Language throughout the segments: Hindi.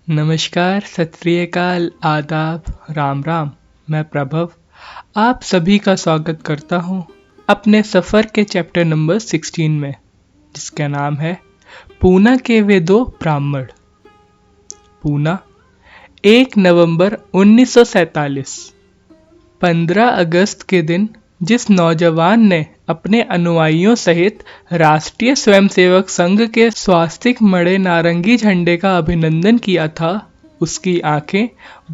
नमस्कार, सत श्री अकाल, आदाब, राम राम। मैं प्रभव आप सभी का स्वागत करता हूँ अपने सफ़र के चैप्टर नंबर 16 में, जिसका नाम है पूना के वे दो ब्राह्मण। पूना, 1 नवंबर 1947। 15 अगस्त के दिन जिस नौजवान ने अपने अनुयायियों सहित राष्ट्रीय स्वयंसेवक संघ के स्वास्तिक मड़े नारंगी झंडे का अभिनंदन किया था, उसकी आंखें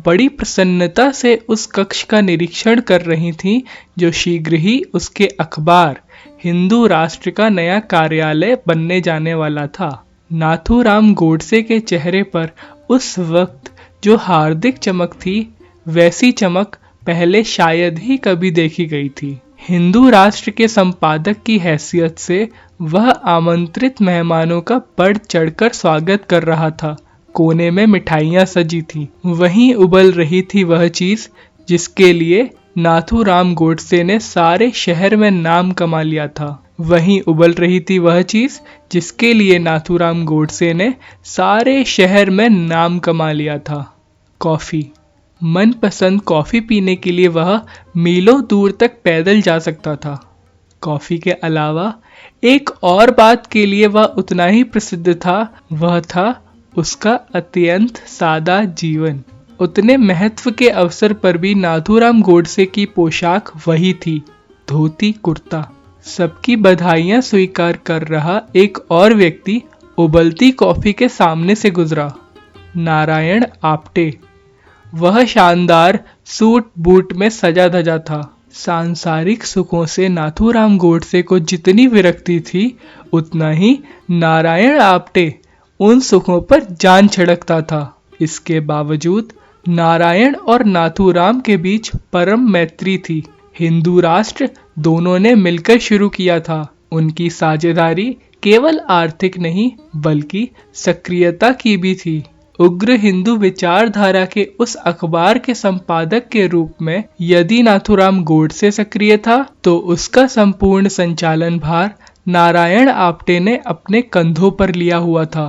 बड़ी प्रसन्नता से उस कक्ष का निरीक्षण कर रही थीं जो शीघ्र ही उसके अखबार हिंदू राष्ट्र का नया कार्यालय बनने जाने वाला था। नाथूराम गोडसे के चेहरे पर उस वक्त जो हार्दिक चमक थी, वैसी चमक पहले शायद ही कभी देखी गई थी। हिंदू राष्ट्र के संपादक की हैसियत से वह आमंत्रित मेहमानों का बढ़ चढ़कर स्वागत कर रहा था। कोने में मिठाइयाँ सजी थीं। वहीं उबल रही थी वह चीज जिसके लिए नाथूराम गोडसे ने सारे शहर में नाम कमा लिया था। वहीं उबल रही थी वह चीज जिसके लिए नाथूराम गोडसे ने सारे शहर में नाम कमा लिया था। कॉफी। मनपसंद कॉफी पीने के लिए वह मीलों दूर तक पैदल जा सकता था। कॉफी के अलावा एक और बात के लिए वह उतना ही प्रसिद्ध था, वह था उसका अत्यंत सादा जीवन। उतने महत्व के अवसर पर भी नाथूराम गोडसे की पोशाक वही थी, धोती कुर्ता। सबकी बधाइयां स्वीकार कर रहा एक और व्यक्ति उबलती कॉफी के सामने से गुजरा। नारायण आप्टे। वह शानदार सूट बूट में सजा धजा था। सांसारिक सुखों से नाथूराम गोडसे को जितनी विरक्ति थी, उतना ही नारायण आप्टे उन सुखों पर जान छिड़कता था। इसके बावजूद नारायण और नाथूराम के बीच परम मैत्री थी। हिंदू राष्ट्र दोनों ने मिलकर शुरू किया था। उनकी साझेदारी केवल आर्थिक नहीं बल्कि सक्रियता की भी थी। उग्र हिंदू विचारधारा के उस अखबार के संपादक के रूप में यदि नाथूराम गोडसे सक्रिय था, तो उसका संपूर्ण संचालन भार नारायण आप्टे ने अपने कंधों पर लिया हुआ था।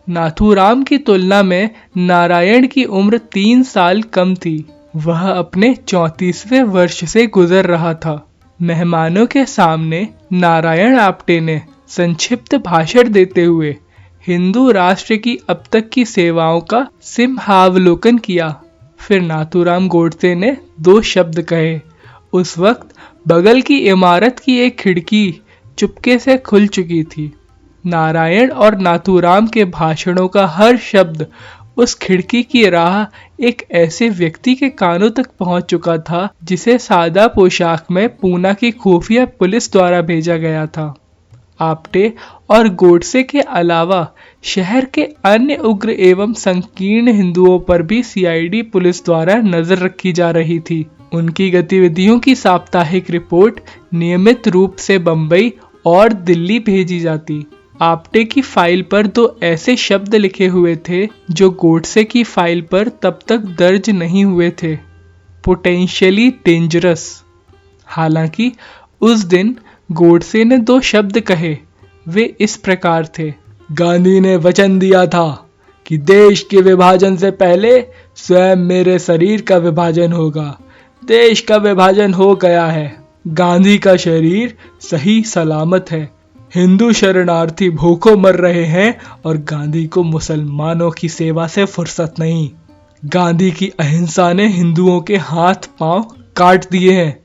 नाथूराम की तुलना में नारायण की उम्र 3 साल कम थी। वह अपने 34वें वर्ष से गुजर रहा था। मेहमानों के सामने नारायण आप्टे ने संक्षिप्त भाषण देते हुए हिंदू राष्ट्र की अब तक की सेवाओं का सिंहावलोकन किया। फिर नाथूराम गोडसे ने 2 शब्द कहे। उस वक्त बगल की इमारत की एक खिड़की चुपके से खुल चुकी थी। नारायण और नाथूराम के भाषणों का हर शब्द उस खिड़की की राह एक ऐसे व्यक्ति के कानों तक पहुंच चुका था जिसे सादा पोशाक में पूना की खुफिया पुलिस द्वारा भेजा गया था। आप्टे और गोडसे के अलावा शहर के अन्य उग्र एवं संकीर्ण हिंदुओं पर भी सीआईडी पुलिस द्वारा नजर रखी जा रही थी। उनकी गतिविधियों की साप्ताहिक रिपोर्ट नियमित रूप से बंबई और दिल्ली भेजी जाती। आप्टे की फाइल पर 2 ऐसे शब्द लिखे हुए थे जो गोडसे की फाइल पर तब तक दर्ज नहीं हुए थे, पोटेंशियली डेंजरस। हालांकि उस दिन गोडसे ने 2 शब्द कहे। वे इस प्रकार थे। गांधी ने वचन दिया था कि देश के विभाजन से पहले स्वयं मेरे शरीर का विभाजन होगा। देश का विभाजन हो गया है। गांधी का शरीर सही सलामत है। हिंदू शरणार्थी भूखों मर रहे हैं और गांधी को मुसलमानों की सेवा से फुर्सत नहीं। गांधी की अहिंसा ने हिंदुओं के हाथ पांव काट दिए हैं।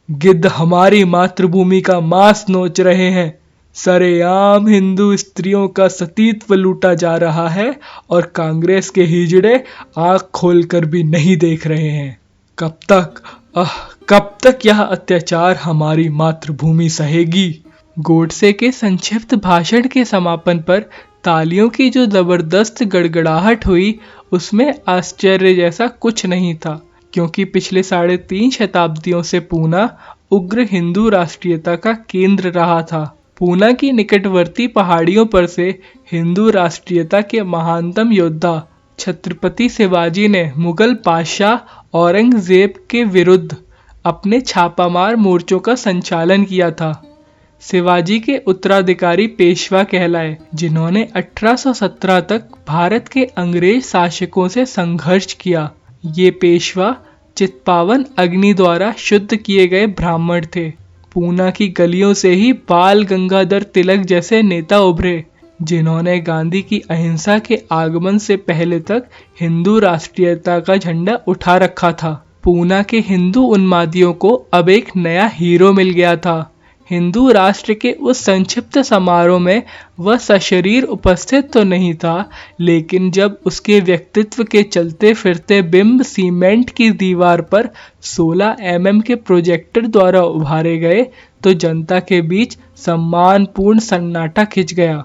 गिद्ध हमारी मातृभूमि का मांस नोच रहे हैं। सरेआम हिंदू स्त्रियों का सतीत्व लूटा जा रहा है और कांग्रेस के हिजड़े आंख खोलकर भी नहीं देख रहे हैं। कब तक यह अत्याचार हमारी मातृभूमि सहेगी? गोडसे के संक्षिप्त भाषण के समापन पर तालियों की जो जबरदस्त गड़गड़ाहट हुई, उसमें आश्चर्य जैसा कुछ नहीं था, क्योंकि पिछले 3.5 शताब्दियों से पूना उग्र हिंदू राष्ट्रीयता का केंद्र रहा था। पूना की निकटवर्ती पहाड़ियों पर से हिंदू राष्ट्रीयता के महानतम योद्धा छत्रपति शिवाजी ने मुगल बादशाह औरंगजेब के विरुद्ध अपने छापामार मोर्चों का संचालन किया था। शिवाजी के उत्तराधिकारी पेशवा कहलाए, जिन्होंने 1817 तक भारत के अंग्रेज शासकों से संघर्ष किया। ये पेशवा चित्पावन अग्नि द्वारा शुद्ध किए गए ब्राह्मण थे। पूना की गलियों से ही बाल गंगाधर तिलक जैसे नेता उभरे, जिन्होंने गांधी की अहिंसा के आगमन से पहले तक हिंदू राष्ट्रीयता का झंडा उठा रखा था। पूना के हिंदू उन्मादियों को अब एक नया हीरो मिल गया था। हिंदू राष्ट्र के उस संक्षिप्त समारोह में वह सशरीर उपस्थित तो नहीं था, लेकिन जब उसके व्यक्तित्व के चलते फिरते बिंब सीमेंट की दीवार पर 16 mm के प्रोजेक्टर द्वारा उभारे गए तो जनता के बीच सम्मानपूर्ण सन्नाटा खिंच गया।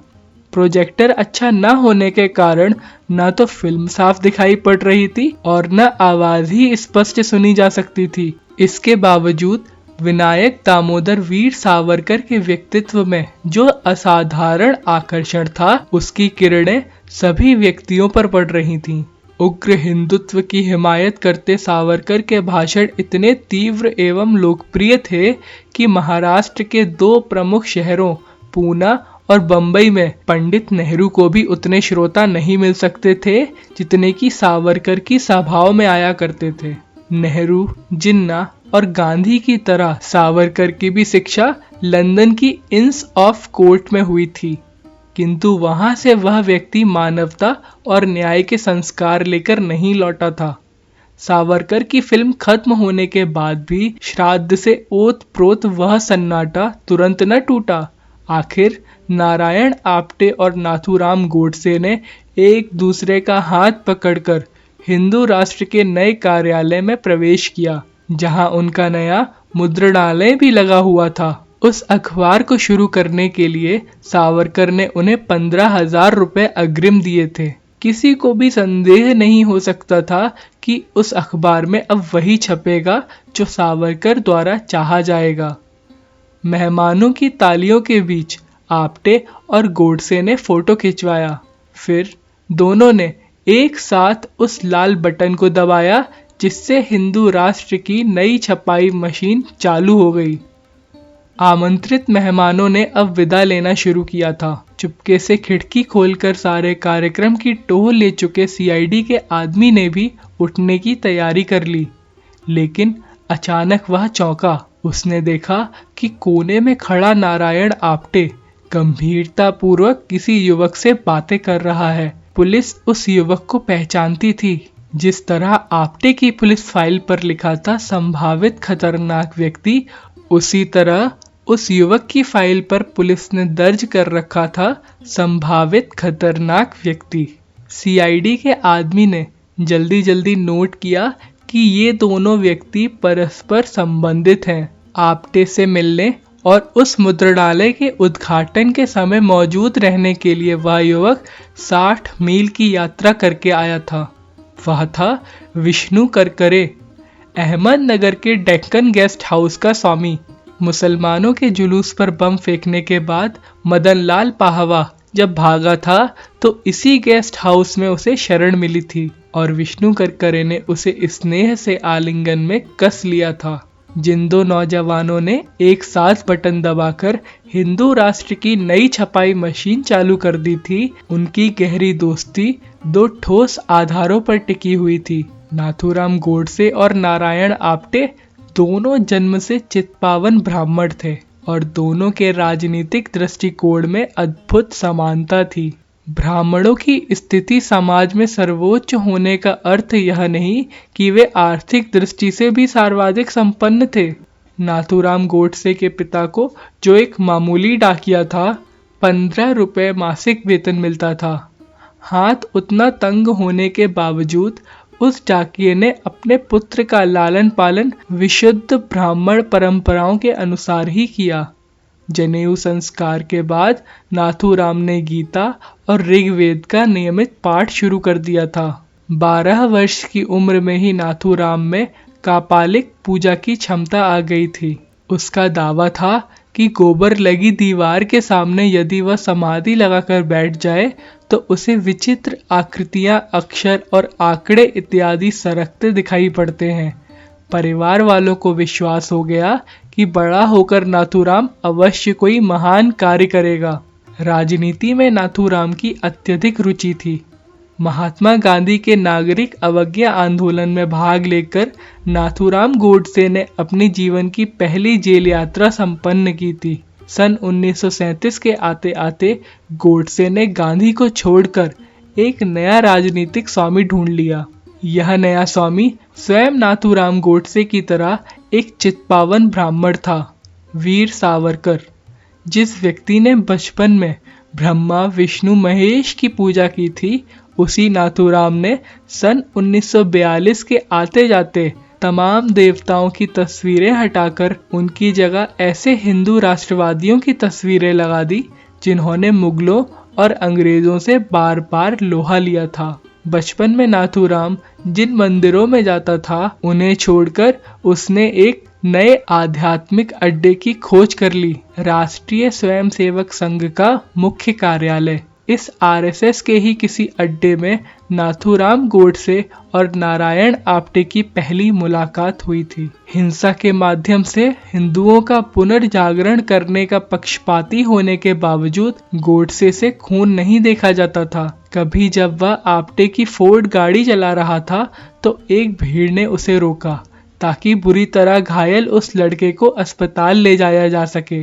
प्रोजेक्टर अच्छा न होने के कारण न तो फिल्म साफ दिखाई पड़ रही थी और न आवाज ही स्पष्ट सुनी जा सकती थी। इसके बावजूद विनायक दामोदर वीर सावरकर के व्यक्तित्व में जो असाधारण आकर्षण था, उसकी किरणें सभी व्यक्तियों पर पड़ रही थीं। उग्र हिंदुत्व की हिमायत करते सावरकर के भाषण इतने तीव्र एवं लोकप्रिय थे कि महाराष्ट्र के 2 प्रमुख शहरों पूना और बंबई में पंडित नेहरू को भी उतने श्रोता नहीं मिल सकते थे जितने कि सावरकर की सभाओं में आया करते थे। नेहरू, जिन्ना और गांधी की तरह सावरकर की भी शिक्षा लंदन की इंस ऑफ कोर्ट में हुई थी, किंतु वहां से वह व्यक्ति मानवता और न्याय के संस्कार लेकर नहीं लौटा था। सावरकर की फिल्म खत्म होने के बाद भी श्राद्ध से ओत-प्रोत वह सन्नाटा तुरंत न टूटा। आखिर नारायण आप्टे और नाथूराम गोडसे ने एक दूसरे का हाथ पकड़कर हिंदू राष्ट्र के नए कार्यालय में प्रवेश किया, जहां उनका नया मुद्रणालय भी लगा हुआ था। उस अखबार को शुरू करने के लिए सावरकर ने उन्हें 15,000 रुपए अग्रिम दिए थे। किसी को भी संदेह नहीं हो सकता था कि उस अखबार में अब वही छपेगा जो सावरकर द्वारा चाहा जाएगा। मेहमानों की तालियों के बीच आप्टे और गोडसे ने फोटो खिंचवाया। फिर दोनों ने एक साथ उस लाल बटन को दबाया जिससे हिंदू राष्ट्र की नई छपाई मशीन चालू हो गई। आमंत्रित मेहमानों ने अब विदा लेना शुरू किया था। चुपके से खिड़की खोलकर सारे कार्यक्रम की टोह ले चुके सीआईडी के आदमी ने भी उठने की तैयारी कर ली, लेकिन अचानक वह चौंका। उसने देखा कि कोने में खड़ा नारायण आप्टे गंभीरता पूर्वक किसी युवक से बातें कर रहा है। पुलिस उस युवक को पहचानती थी। जिस तरह आप्टे की पुलिस फाइल पर लिखा था संभावित खतरनाक व्यक्ति, उसी तरह उस युवक की फाइल पर पुलिस ने दर्ज कर रखा था संभावित खतरनाक व्यक्ति। सीआईडी के आदमी ने जल्दी जल्दी नोट किया कि ये दोनों व्यक्ति परस्पर संबंधित हैं। आप्टे से मिलने और उस मुद्रणालय के उद्घाटन के समय मौजूद रहने के लिए वह युवक 60 मील की यात्रा करके आया था। वह था विष्णु करकरे, अहमदनगर के डेक्कन गेस्ट हाउस का स्वामी। मुसलमानों के जुलूस पर बम फेंकने के बाद मदन लाल पाहवा जब भागा था तो इसी गेस्ट हाउस में उसे शरण मिली थी और विष्णु करकरे ने उसे स्नेह से आलिंगन में कस लिया था। जिन 2 नौजवानों ने एक साथ बटन दबाकर हिंदू राष्ट्र की नई छपाई मशीन चालू कर दी थी, उनकी गहरी दोस्ती 2 ठोस आधारों पर टिकी हुई थी। नाथूराम गोडसे और नारायण आप्टे दोनों जन्म से चित्पावन ब्राह्मण थे और दोनों के राजनीतिक दृष्टिकोण में अद्भुत समानता थी। ब्राह्मणों की स्थिति समाज में सर्वोच्च होने का अर्थ यह नहीं कि वे आर्थिक दृष्टि से भी सर्वाधिक संपन्न थे। नाथूराम गोडसे के पिता को, जो एक मामूली डाकिया था, 15 रुपए मासिक वेतन मिलता था। हाथ उतना तंग होने के बावजूद उस डाकिये ने अपने पुत्र का लालन पालन विशुद्ध ब्राह्मण परंपराओं के अनुसार ही किया। जनेऊ संस्कार के बाद नाथूराम ने गीता और ऋग्वेद का नियमित पाठ शुरू कर दिया था। 12 वर्ष की उम्र में ही नाथूराम में कापालिक पूजा की क्षमता आ गई थी। उसका दावा था कि गोबर लगी दीवार के सामने यदि वह समाधि लगाकर बैठ जाए तो उसे विचित्र आकृतियां, अक्षर और आंकड़े इत्यादि सरकते दिखाई पड़ते हैं, परिवार वालों को विश्वास हो गया कि बड़ा होकर नाथूराम अवश्य कोई महान कार्य करेगा। राजनीति में नाथूराम की अत्यधिक रुचि थी। महात्मा गांधी के नागरिक अवज्ञा आंदोलन में भाग लेकर नाथूराम गोडसे ने अपनी जीवन की पहली जेल यात्रा संपन्न की थी। सन 1937 के आते आते गोडसे ने गांधी को छोड़कर एक नया राजनीतिक स्वामी ढूंढ लिया। यह नया स्वामी स्वयं नाथूराम गोडसे की तरह एक चित्पावन ब्राह्मण था, वीर सावरकर। जिस व्यक्ति ने बचपन में ब्रह्मा विष्णु महेश की पूजा की थी, उसी नाथूराम ने सन 1942 के आते जाते तमाम देवताओं की तस्वीरें हटाकर उनकी जगह ऐसे हिंदू राष्ट्रवादियों की तस्वीरें लगा दी जिन्होंने मुगलों और अंग्रेजों से बार बार लोहा लिया था। बचपन में नाथूराम जिन मंदिरों में जाता था, उन्हें छोड़कर उसने एक नए आध्यात्मिक अड्डे की खोज कर ली, राष्ट्रीय स्वयंसेवक संघ का मुख्य कार्यालय। इस आरएसएस के ही किसी अड्डे में नाथूराम गोडसे और नारायण आप्टे की पहली मुलाकात हुई थी। हिंसा के माध्यम से हिंदुओं का पुनर्जागरण करने का पक्षपाती होने के बावजूद गोडसे से खून नहीं देखा जाता था। कभी जब वह आप्टे की फोर्ड गाड़ी चला रहा था तो एक भीड़ ने उसे रोका ताकि बुरी तरह घायल उस लड़के को अस्पताल ले जाया जा सके।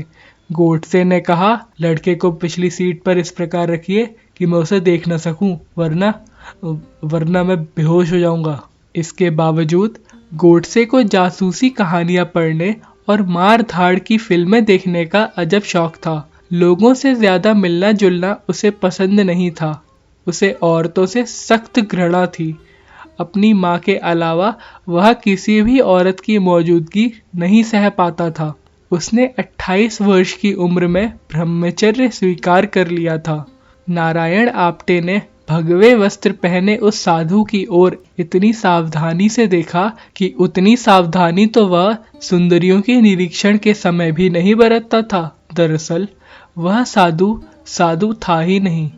गोडसे ने कहा, लड़के को पिछली सीट पर इस प्रकार रखिए कि मैं उसे देख न सकूं, वरना मैं बेहोश हो जाऊंगा। इसके बावजूद गोडसे को जासूसी कहानियां पढ़ने और मार धाड़ की फिल्में देखने का अजब शौक था। लोगों से ज्यादा मिलना जुलना उसे पसंद नहीं था। उसे औरतों से सख्त घृणा थी। अपनी माँ के अलावा वह किसी भी औरत की मौजूदगी नहीं सह पाता था। उसने 28 वर्ष की उम्र में ब्रह्मचर्य स्वीकार कर लिया था। नारायण आप्टे ने भगवे वस्त्र पहने उस साधु की ओर इतनी सावधानी से देखा कि उतनी सावधानी तो वह सुंदरियों के निरीक्षण के समय भी नहीं बरतता था। दरअसल वह साधु था ही नहीं।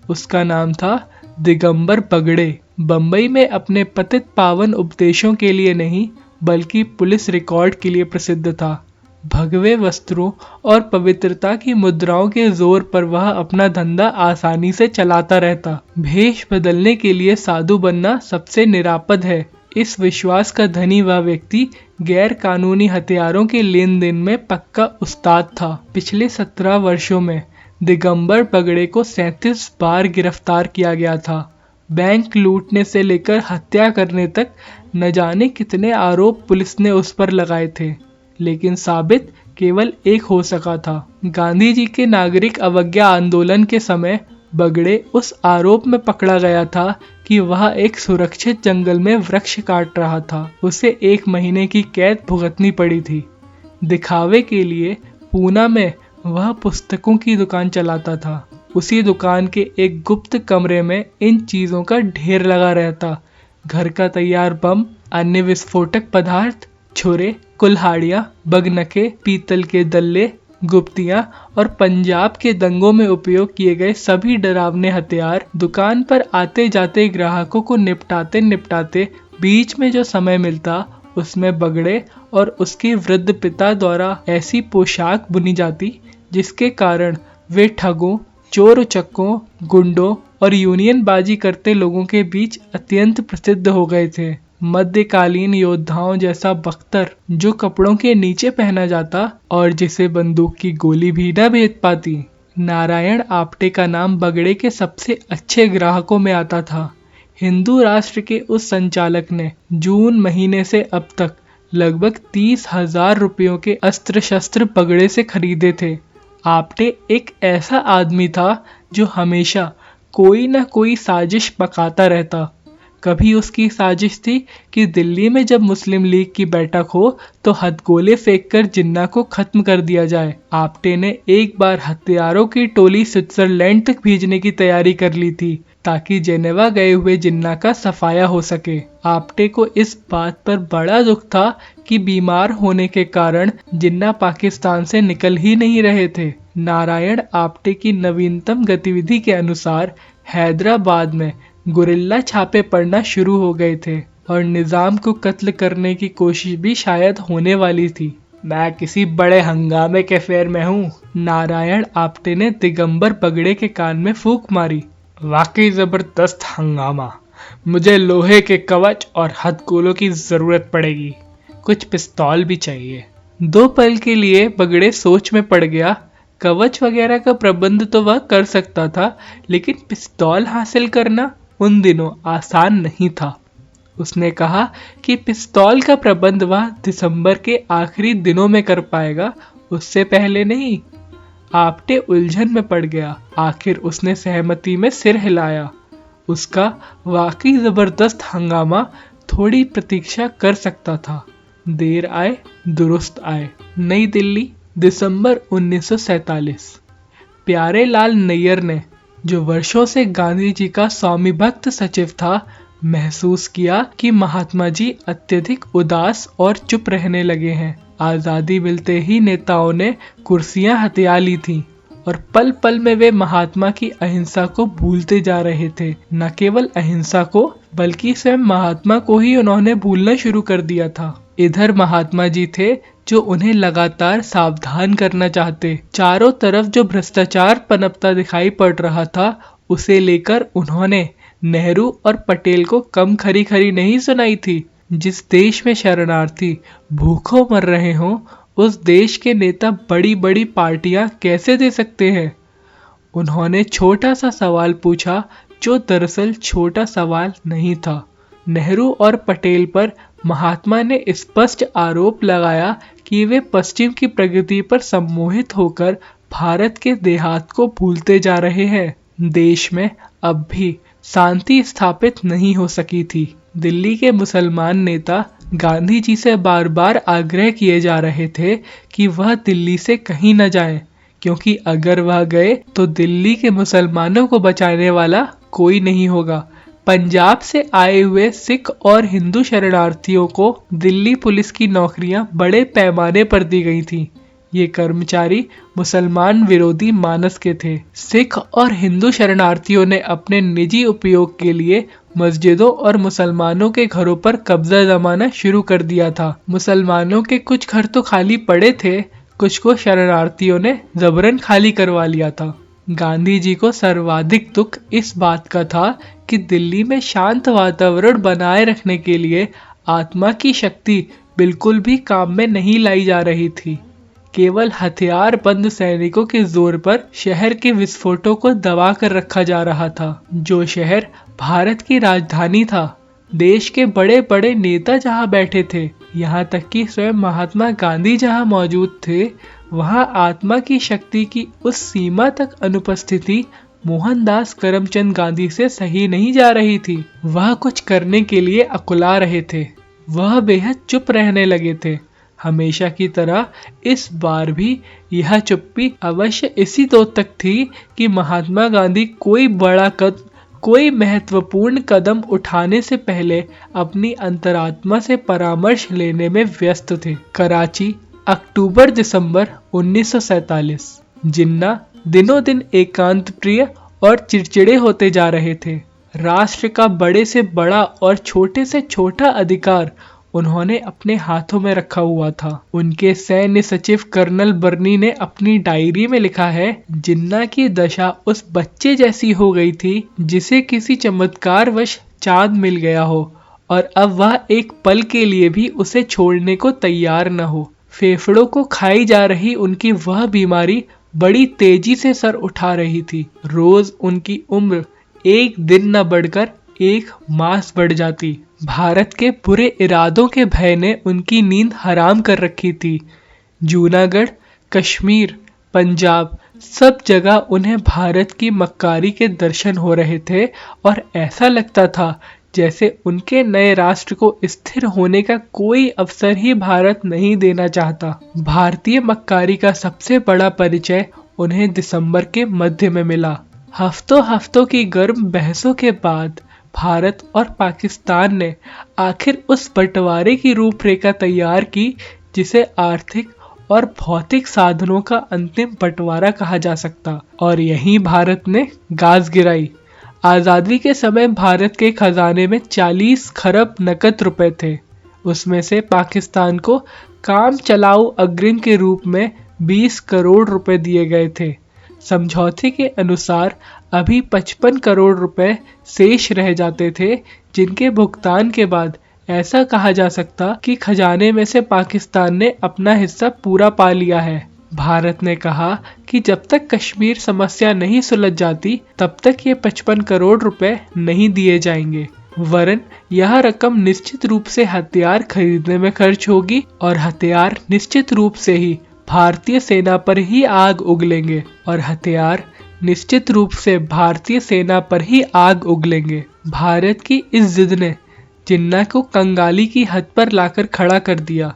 उसका नाम था दिगंबर बगड़े। बंबई में अपने पतित पावन उपदेशों के लिए नहीं बल्कि पुलिस रिकॉर्ड के लिए प्रसिद्ध था। भगवे वस्त्रों और पवित्रता की मुद्राओं के जोर पर वह अपना धंधा आसानी से चलाता रहता। भेष बदलने के लिए साधु बनना सबसे निरापद है, इस विश्वास का धनी वह व्यक्ति गैर कानूनी हथियारों के लेन देन में पक्का उस्ताद था। पिछले 17 वर्षों में दिगंबर बगड़े को 37 बार गिरफ्तार किया गया था। बैंक लूटने से लेकर हत्या करने तक न जाने कितने आरोप पुलिस ने उस पर लगाए थे, लेकिन साबित केवल एक हो सका था। गांधी जी के नागरिक अवज्ञा आंदोलन के समय बगड़े उस आरोप में पकड़ा गया था कि वह एक सुरक्षित जंगल में वृक्ष काट रहा था। उसे 1 महीने की कैद भुगतनी पड़ी थी। दिखावे के लिए पूना में वह पुस्तकों की दुकान चलाता था। उसी दुकान के एक गुप्त कमरे में इन चीजों का ढेर लगा रहता। घर का तैयार बम, अन्य विस्फोटक पदार्थ, छुरे, कुल्हाड़ियां, बगनके, पीतल के दल्ले, गुप्तियां और पंजाब के दंगों में उपयोग किए गए सभी डरावने हथियार। दुकान पर आते जाते ग्राहकों को निपटाते बीच में जो समय मिलता, उसमें बगड़े और उसके वृद्ध पिता द्वारा ऐसी पोशाक बुनी जाती जिसके कारण वे ठगों, चोर उचक्कों, गुंडों और यूनियन बाजी करते लोगों के बीच अत्यंत प्रसिद्ध हो गए थे। मध्यकालीन योद्धाओं जैसा बख्तर जो कपड़ों के नीचे पहना जाता और जिसे बंदूक की गोली भी न भेद पाती। नारायण आप्टे का नाम बगड़े के सबसे अच्छे ग्राहकों में आता था। हिंदू राष्ट्र के उस संचालक ने जून महीने से अब तक लगभग 30,000 रुपयों के अस्त्र शस्त्र बगड़े से खरीदे थे। आप्टे एक ऐसा आदमी था जो हमेशा कोई न कोई साजिश पकाता रहता। कभी उसकी साजिश थी कि दिल्ली में जब मुस्लिम लीग की बैठक हो तो हथगोले फेंककर जिन्ना को खत्म कर दिया जाए। आप्टे ने एक बार हथियारों की टोली स्विट्जरलैंड तक भेजने की तैयारी कर ली थी ताकि जेनेवा गए हुए जिन्ना का सफाया हो सके। आप्टे को इस बात पर बड़ा दुख था कि बीमार होने के कारण जिन्ना पाकिस्तान से निकल ही नहीं रहे थे। नारायण आप्टे की नवीनतम गतिविधि के अनुसार हैदराबाद में गुरिल्ला छापे पड़ना शुरू हो गए थे। और निजाम को कत्ल करने की कोशिश भी शायद होने वाली थी। मैं किसी बड़े हंगामे के फेर में हूँ। नारायण आप्टे ने दिगंबर पगड़े के कान में फूंक मारी। वाकई जबरदस्त हंगामा। मुझे लोहे के कवच और हथगोलों की जरूरत पड़ेगी। कुछ पिस्तौल भी चाहिए। 2 पल के लिए बगड़े सोच में पड़ गया। कवच वगैरह का प्रबंध तो वह कर सकता था, लेकिन पिस्तौल हासिल करना उन दिनों आसान नहीं था। उसने कहा कि पिस्तौल का प्रबंध वह दिसंबर के आखिरी दिनों में कर पाएगा, उससे पहले नहीं। आप्टे उलझन में पड़ गया। आखिर उसने सहमति में सिर हिलाया। उसका वाकई जबरदस्त हंगामा थोड़ी प्रतीक्षा कर सकता था। देर आए दुरुस्त आए। नई दिल्ली, दिसंबर 1947। प्यारे लाल नैयर ने, जो वर्षों से गांधी जी का स्वामी भक्त सचिव था, महसूस किया कि महात्मा जी अत्यधिक उदास और चुप रहने लगे हैं। आजादी मिलते ही नेताओं ने कुर्सियां हथिया ली थीं और पल पल में वे महात्मा की अहिंसा को भूलते जा रहे थे। न केवल अहिंसा को, बल्कि स्वयं महात्मा को ही उन्होंने भूलना शुरू कर दिया था। इधर महात्मा जी थे जो उन्हें लगातार सावधान करना चाहते। चारों तरफ जो भ्रष्टाचार पनपता दिखाई पड़ रहा था, उसे लेकर उन्होंने नेहरू और पटेल को कम खरी खरी नहीं सुनाई थी। जिस देश में शरणार्थी भूखों मर रहे हों, उस देश के नेता बड़ी बड़ी पार्टियां कैसे दे सकते हैं? उन्होंने छोटा सा सवाल पूछा, जो दरअसल छोटा सवाल नहीं था। नेहरू और पटेल पर महात्मा ने स्पष्ट आरोप लगाया कि वे पश्चिम की प्रगति पर सम्मोहित होकर भारत के देहात को भूलते जा रहे हैं। देश में अब भी शांति स्थापित नहीं हो सकी थी। दिल्ली के मुसलमान नेता गांधी जी से बार बार आग्रह किए जा रहे थे कि वह दिल्ली से कहीं न जाएं, क्योंकि अगर वह गए तो दिल्ली के मुसलमानों को बचाने वाला कोई नहीं होगा। पंजाब से आए हुए सिख और हिंदू शरणार्थियों को दिल्ली पुलिस की नौकरियां बड़े पैमाने पर दी गई थीं। ये कर्मचारी मुसलमान विरोधी मानस के थे। सिख और हिंदू शरणार्थियों ने अपने निजी उपयोग के लिए मस्जिदों और मुसलमानों के घरों पर कब्जा जमाना शुरू कर दिया था। मुसलमानों के कुछ घर तो खाली पड़े थे, कुछ को शरणार्थियों ने जबरन खाली करवा लिया था। गांधी जी को सर्वाधिक दुख इस बात का था कि दिल्ली में शांत वातावरण बनाए रखने के लिए आत्मा की शक्ति बिल्कुल भी काम में नहीं लाई जा रही थी। केवल हथियार बंद सैनिकों के जोर पर शहर के विस्फोटों को दबा कर रखा जा रहा था। जो शहर भारत की राजधानी था, देश के बड़े बड़े नेता जहां बैठे थे, यहाँ तक कि स्वयं महात्मा गांधी जहां मौजूद थे, वहां आत्मा की शक्ति की उस सीमा तक अनुपस्थिति मोहनदास करमचंद गांधी से सही नहीं जा रही थी। वह कुछ करने के लिए अकुला रहे थे। वह बेहद चुप रहने लगे थे। हमेशा की तरह इस बार भी यह चुप्पी अवश्य इसी तो तक थी कि महात्मा गांधी कोई महत्वपूर्ण कदम उठाने से पहले अपनी अंतरात्मा से परामर्श लेने में व्यस्त थे। कराची, अक्टूबर दिसंबर 1947। जिन्ना दिनों दिन एकांत प्रिय और चिड़चिड़े होते जा रहे थे। राष्ट्र का बड़े से बड़ा और छोटे से छोटा अधिकार उन्होंने अपने हाथों में रखा हुआ था। उनके सैन्य सचिव कर्नल बर्नी ने अपनी डायरी में लिखा है, जिन्ना की दशा उस बच्चे जैसी हो गई थी जिसे किसी चमत्कारवश चांद मिल गया हो और अब वह एक पल के लिए भी उसे छोड़ने को तैयार न हो। फेफड़ों को खाई जा रही उनकी वह बीमारी बड़ी तेजी से सर उठा रही थी। रोज उनकी उम्र एक दिन न बढ़कर एक मास बढ़ जाती। भारत के बुरे इरादों के भय ने उनकी नींद हराम कर रखी थी। जूनागढ़, कश्मीर, पंजाब, सब जगह उन्हें भारत की मक्कारी के दर्शन हो रहे थे और ऐसा लगता था जैसे उनके नए राष्ट्र को स्थिर होने का कोई अवसर ही भारत नहीं देना चाहता। भारतीय मक्कारी का सबसे बड़ा परिचय उन्हें दिसंबर के मध्य में मिला। हफ्तों हफ्तों की गर्म बहसों के बाद भारत और पाकिस्तान ने आखिर उस बंटवारे की रूपरेखा तैयार की जिसे आर्थिक और भौतिक साधनों का अंतिम बंटवारा कहा जा सकता। और यहीं भारत ने गाज गिराई। आज़ादी के समय भारत के खजाने में 40 खरब नकद रुपए थे। उसमें से पाकिस्तान को काम चलाऊ अग्रिम के रूप में 20 करोड़ रुपए दिए गए थे। समझौते के अनुसार अभी 55 करोड़ रुपए शेष रह जाते थे, जिनके भुगतान के बाद ऐसा कहा जा सकता कि खजाने में से पाकिस्तान ने अपना हिस्सा पूरा पा लिया है। भारत ने कहा कि जब तक कश्मीर समस्या नहीं सुलझ जाती तब तक ये 55 करोड़ रुपए नहीं दिए जाएंगे, वरन यह रकम निश्चित रूप से हथियार खरीदने में खर्च होगी और हथियार निश्चित रूप से ही भारतीय सेना पर ही आग उगलेंगे और हथियार निश्चित रूप से भारतीय सेना पर ही आग उगलेंगे। भारत की इस जिद ने जिन्ना को कंगाली की हद पर लाकर खड़ा कर दिया।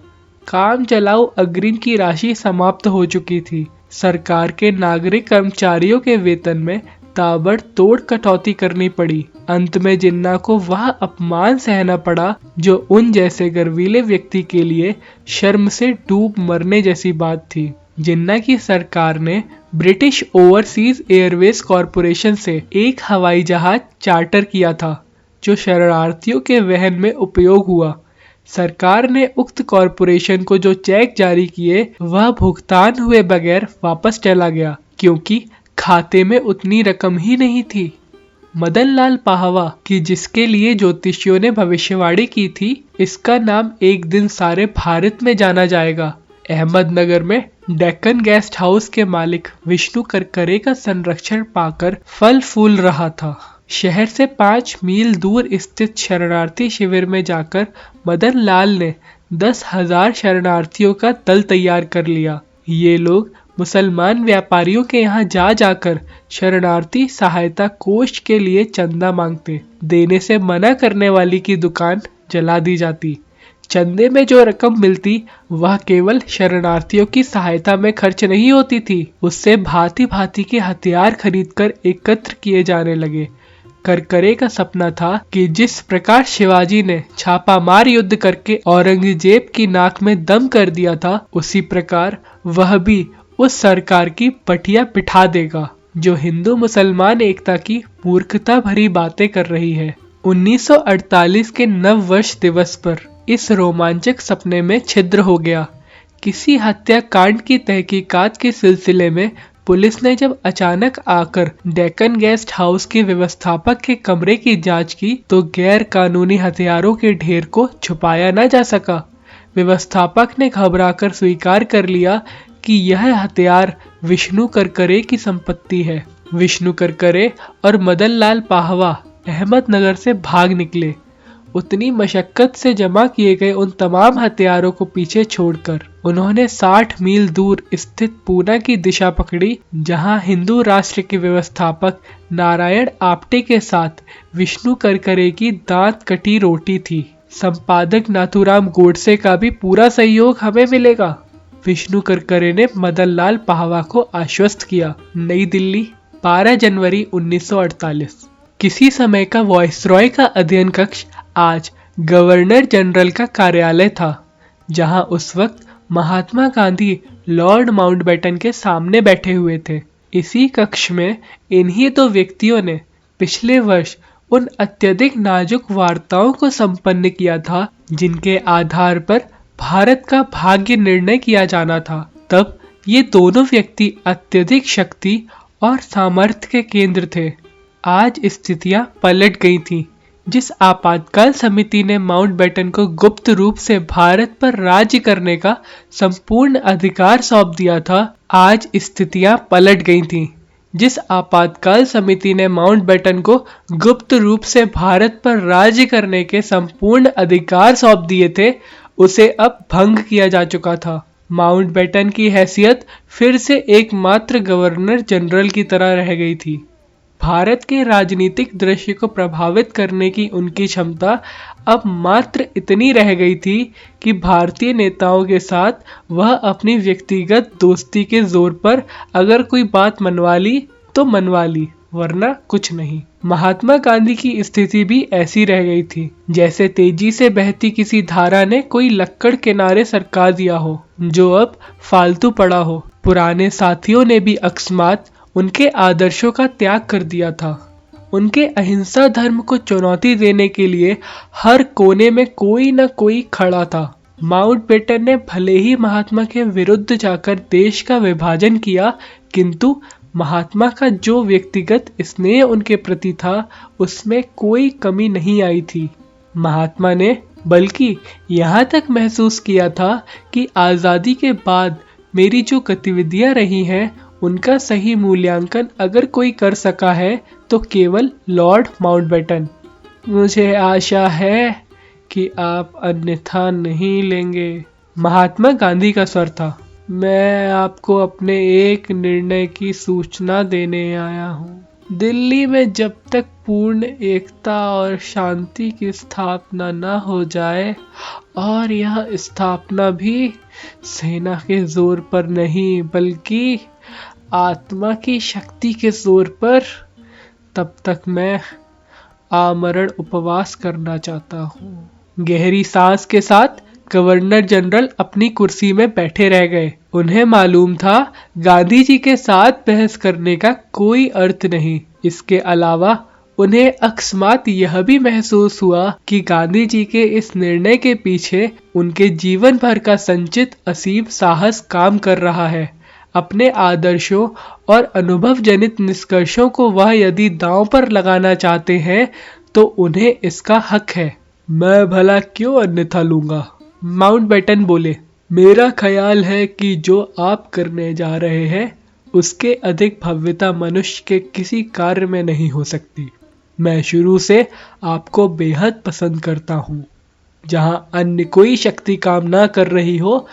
काम चलाऊ अग्रिम की राशि समाप्त हो चुकी थी। सरकार के नागरिक कर्मचारियों के वेतन में ताबड़तोड़ कटौती करनी पड़ी। अंत में जिन्ना को वह अपमान सहना पड़ा जो उन जैसे गर्वीले व्यक्ति के लिए शर्म से डूब मरने जैसी बात थी। जिन्ना की सरकार ने ब्रिटिश ओवरसीज एयरवेज कॉरपोरेशन से एक हवाई जहाज चार्टर किया था, जो शरणार्थियों के वहन में उपयोग हुआ। सरकार ने उक्त कॉरपोरेशन को जो चेक जारी किए वह भुगतान हुए बगैर वापस चला गया, क्योंकि खाते में उतनी रकम ही नहीं थी। मदन लाल पाहवा की जिसके लिए ज्योतिषियों ने भविष्यवाणी की थी, इसका नाम एक दिन सारे भारत में जाना जाएगा। अहमदनगर में डेक्कन गेस्ट हाउस के मालिक विष्णु करकरे का संरक्षण पाकर फल फूल रहा था। शहर से 5 मील दूर स्थित शरणार्थी शिविर में जाकर मदन लाल ने 10,000 शरणार्थियों का दल तैयार कर लिया। ये लोग मुसलमान व्यापारियों के यहाँ जा जाकर शरणार्थी सहायता कोष के लिए चंदा मांगते। देने से मना करने वाली की दुकान जला दी जाती। चंदे में जो रकम मिलती वह केवल शरणार्थियों की सहायता में खर्च नहीं होती थी, उससे भांति भांति के हथियार खरीदकर एकत्र किए जाने लगे। करकरे का सपना था कि जिस प्रकार शिवाजी ने छापामार युद्ध करके औरंगजेब की नाक में दम कर दिया था, उसी प्रकार वह भी उस सरकार की पटिया पिठा देगा जो हिंदू मुसलमान एकता की मूर्खता भरी बातें कर रही है। 1948 के नव वर्ष दिवस पर इस रोमांचक सपने में छिद्र हो गया। किसी हत्याकांड की तहकीकात के सिलसिले में पुलिस ने जब अचानक आकर डेक्कन गेस्ट हाउस के व्यवस्थापक के कमरे की जांच की तो गैर कानूनी हथियारों के ढेर को छुपाया न जा सका। व्यवस्थापक ने घबराकर स्वीकार कर लिया कि यह हथियार विष्णु करकरे की संपत्ति है। विष्णु करकरे और मदन लाल पाहवा अहमदनगर से भाग निकले। उतनी मशक्कत से जमा किए गए उन तमाम हथियारों को पीछे छोड़कर उन्होंने 60 मील दूर स्थित पूना की दिशा पकड़ी, जहां हिंदू राष्ट्र के व्यवस्थापक नारायण आप्टे के साथ विष्णु करकरे की दांत कटी रोटी थी। संपादक नाथूराम गोडसे का भी पूरा सहयोग हमें मिलेगा, विष्णु करकरे ने मदन लाल पाहवा को आश्वस्त किया। नई दिल्ली, 12 जनवरी 1948। किसी समय का वॉइसरॉय का अध्ययन कक्ष आज गवर्नर जनरल का कार्यालय था, जहां उस वक्त महात्मा गांधी लॉर्ड माउंटबेटन के सामने बैठे हुए थे। इसी कक्ष में इन्हीं दो व्यक्तियों ने पिछले वर्ष उन अत्यधिक नाजुक वार्ताओं को संपन्न किया था जिनके आधार पर भारत का भाग्य निर्णय किया जाना था। तब ये दोनों व्यक्ति अत्यधिक शक्ति और सामर्थ्य के केंद्र थे। आज स्थितियां पलट गई थीं। जिस आपातकाल समिति ने माउंटबेटन को गुप्त रूप से भारत पर राज्य करने का संपूर्ण अधिकार सौंप दिया था, आज स्थितियां पलट गई थीं। जिस आपातकाल समिति ने माउंटबेटन को गुप्त रूप से भारत पर राज्य करने के संपूर्ण अधिकार सौंप दिए थे, उसे अब भंग किया जा चुका था। माउंटबेटन की हैसियत फिर से एकमात्र गवर्नर जनरल की तरह रह गई थी। भारत के राजनीतिक दृश्य को प्रभावित करने की उनकी क्षमता अब मात्र इतनी रह गई थी कि भारतीय नेताओं के साथ वह अपनी व्यक्तिगत दोस्ती के जोर पर अगर कोई बात मनवा ली तो मनवा ली, वरना कुछ नहीं। महात्मा गांधी की स्थिति भी ऐसी रह गई थी जैसे तेजी से बहती किसी धारा ने कोई लक्कड़ किनारे सरका दिया हो जो अब फालतू पड़ा हो। पुराने साथियों ने भी अकस्मात उनके आदर्शों का त्याग कर दिया था। उनके अहिंसा धर्म को चुनौती देने के लिए हर कोने में कोई न कोई खड़ा था। माउंटबेटन ने भले ही महात्मा के विरुद्ध जाकर देश का विभाजन किया, किंतु महात्मा का जो व्यक्तिगत स्नेह उनके प्रति था उसमें कोई कमी नहीं आई थी। महात्मा ने बल्कि यहाँ तक महसूस किया था कि आज़ादी के बाद मेरी जो गतिविधियां रही हैं उनका सही मूल्यांकन अगर कोई कर सका है तो केवल लॉर्ड माउंटबेटन। मुझे आशा है कि आप अन्यथा नहीं लेंगे। महात्मा गांधी का स्वर था। मैं आपको अपने एक निर्णय की सूचना देने आया हूँ। दिल्ली में जब तक पूर्ण एकता और शांति की स्थापना न हो जाए, और यह स्थापना भी सेना के जोर पर नहीं बल्कि आत्मा की शक्ति के जोर पर, तब तक मैं आमरण उपवास करना चाहता हूँ। गहरी सांस के साथ गवर्नर जनरल अपनी कुर्सी में बैठे रह गए। उन्हें मालूम था गांधी जी के साथ बहस करने का कोई अर्थ नहीं। इसके अलावा उन्हें अकस्मात यह भी महसूस हुआ कि गांधी जी के इस निर्णय के पीछे उनके जीवन भर का संचित असीम साहस काम कर रहा है। अपने आदर्शों और अनुभव जनित निष्कर्षों को वह यदि दांव पर लगाना चाहते हैं तो उन्हें इसका हक है। मैं भला क्यों अन्यथा लूंगा? माउंटबेटन बोले, मेरा ख्याल है कि जो आप करने जा रहे हैं उसके अधिक भव्यता मनुष्य के किसी कार्य में नहीं हो सकती। मैं शुरू से आपको बेहद पसंद करता हूँ। जहाँ अन्य कोई शक्ति काम ना कर रही हो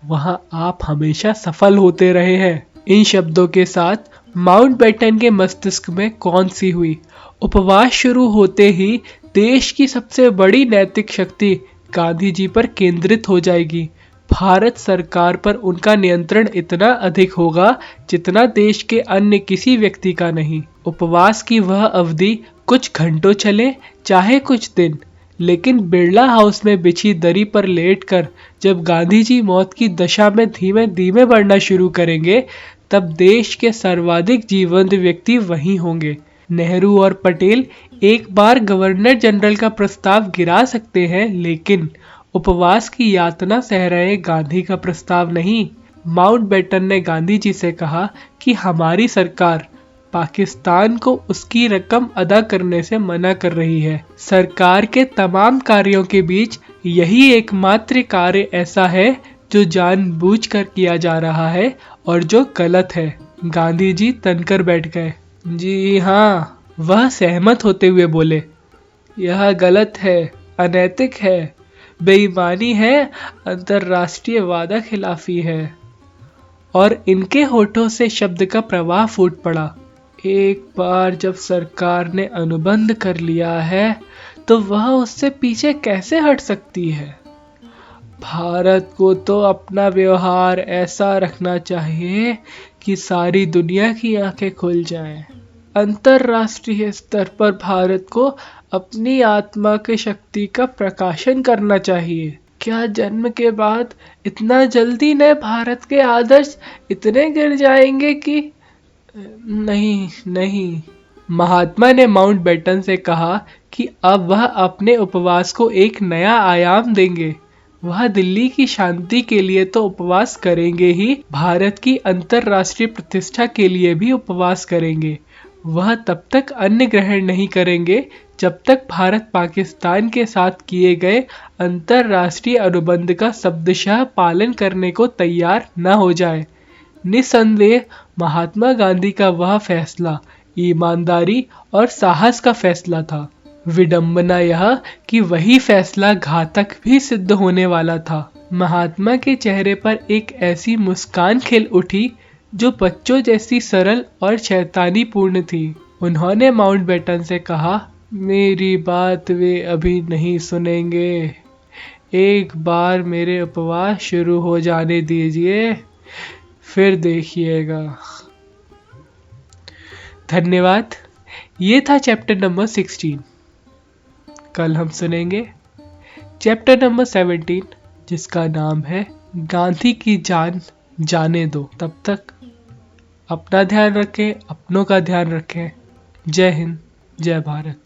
वहाँ आप हमेशा सफल होते रहे हैं। इन शब्दों के साथ माउंटबेटन के मस्तिष्क में कौन सी हुई। उपवास शुरू होते ही देश की सबसे बड़ी नैतिक शक्ति गांधी जी पर केंद्रित हो जाएगी। भारत सरकार पर उनका नियंत्रण इतना अधिक होगा जितना देश के अन्य किसी व्यक्ति का नहीं। उपवास की वह अवधि कुछ घंटों चले चाहे कुछ दिन, लेकिन बिरला हाउस में बिछी दरी पर लेटकर जब गांधी जी मौत की दशा में धीमे धीमे बढ़ना शुरू करेंगे तब देश के सर्वाधिक जीवंत व्यक्ति वही होंगे। नेहरू और पटेल एक बार गवर्नर जनरल का प्रस्ताव गिरा सकते हैं, लेकिन उपवास की यातना सह रहे गांधी का प्रस्ताव नहीं। माउंटबेटन ने गांधी जी से कहा कि हमारी सरकार पाकिस्तान को उसकी रकम अदा करने से मना कर रही है। सरकार के तमाम कार्यों के बीच यही एकमात्र कार्य ऐसा है जो जानबूझकर किया जा रहा है और जो गलत है। गांधी जी तनकर बैठ गए। जी हाँ, वह सहमत होते हुए बोले, यह गलत है, अनैतिक है, बेईमानी है, अंतर्राष्ट्रीय वादा खिलाफी है। और इनके होठों से शब्द का प्रवाह फूट पड़ा। एक बार जब सरकार ने अनुबंध कर लिया है तो वह उससे पीछे कैसे हट सकती है? भारत को तो अपना व्यवहार ऐसा रखना चाहिए कि सारी दुनिया की आंखें खुल जाएं। अंतर्राष्ट्रीय स्तर पर भारत को अपनी आत्मा की शक्ति का प्रकाशन करना चाहिए। क्या जन्म के बाद इतना जल्दी न भारत के आदर्श इतने गिर जाएंगे कि नहीं नहीं। महात्मा ने माउंटबेटन से कहा कि अब वह अपने उपवास को एक नया आयाम देंगे। वह दिल्ली की शांति के लिए तो उपवास करेंगे ही, भारत की अंतर्राष्ट्रीय प्रतिष्ठा के लिए भी उपवास करेंगे। वह तब तक अन्न ग्रहण नहीं करेंगे जब तक भारत पाकिस्तान के साथ किए गए अंतर्राष्ट्रीय अनुबंध का शब्दशः पालन करने को तैयार न हो जाए। निसंदेह महात्मा गांधी का वह फैसला ईमानदारी और साहस का फैसला था। विडंबना यह कि वही फैसला घातक भी सिद्ध होने वाला था। महात्मा के चेहरे पर एक ऐसी मुस्कान खिल उठी जो बच्चों जैसी सरल और शैतानीपूर्ण थी। उन्होंने माउंटबेटन से कहा, मेरी बात वे अभी नहीं सुनेंगे। एक बार मेरे उपवास शुरू हो जाने दीजिए, फिर देखिएगा। धन्यवाद। ये था चैप्टर नंबर 16। कल हम सुनेंगे चैप्टर नंबर 17 जिसका नाम है गांधी की जान जाने दो। तब तक अपना ध्यान रखें, अपनों का ध्यान रखें। जय हिंद। जय भारत।